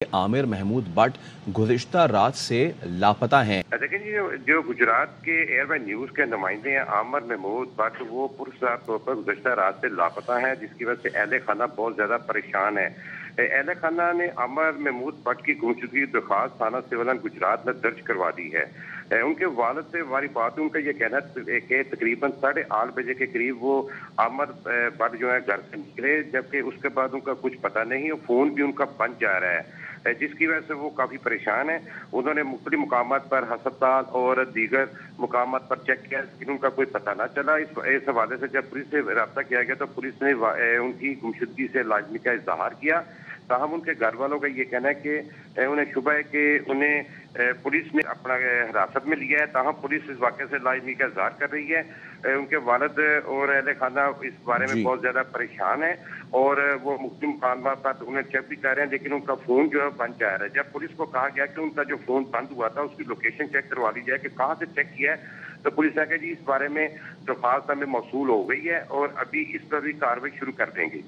عامر Mahmood but گزشتہ رات سے لاپتہ ہیں۔ دیکھیں جی، جو گجرات کے ایئر بائی نیوز کے نمائندے ہیں عامر محمود بٹ، وہ پرسرار طور پر گزشتہ رات سے لاپتہ ہیں، جس کی وجہ سے اہل خانہ بہت زیادہ پریشان ہے۔ اہل خانہ نے عامر محمود بٹ کی گمشدگی درخواست تھانہ سول گجرات میں درج کروا دی ہے۔ ان کے والد سے ہماری بات ہوئی، ان کا یہ کہنا ہے کہ تقریباً 8:30 بجے کے قریب وہ عامر بٹ جو ہے گھر سے نکلے، جبکہ اس کے بعد ان کا کچھ پتہ نہیں، فون بھی ان کا بند جا رہا ہے، جس کی وجہ سے وہ کافی پریشان ہیں۔ انہوں نے مختلف مقامات پر ہسپتال اور دیگر مقامات پر چیک کیا، لیکن ان کا کوئی پتہ نہ چلا۔ اس حوالے سے جب پولیس سے رابطہ کیا گیا تو پولیس نے ان کی گمشدگی سے لازمی کا اظہار کیا۔ تاہم ان کے گھر والوں کا یہ کہنا ہے کہ انہیں شبہ ہے کہ انہیں پولیس نے اپنا حراست میں لیا ہے، تاہم پولیس اس واقعے سے لازمی کا اظہار کر رہی ہے۔ ان کے والد اور اہل خانہ اس بارے میں بہت زیادہ پریشان ہیں اور وہ مختلف مقامات پر انہیں چیک بھی کر رہے ہیں، لیکن ان کا فون جو ہے بند جا رہا ہے۔ جب پولیس کو کہا گیا کہ ان کا جو فون بند ہوا تھا اس کی لوکیشن چیک کروا لی جائے کہ کہاں سے چیک کیا ہے، تو پولیس نے کہا کہ جی اس بارے میں درخواست ہمیں موصول ہو گئی ہے اور ابھی اس پر بھی کارروائی شروع کر دیں گے۔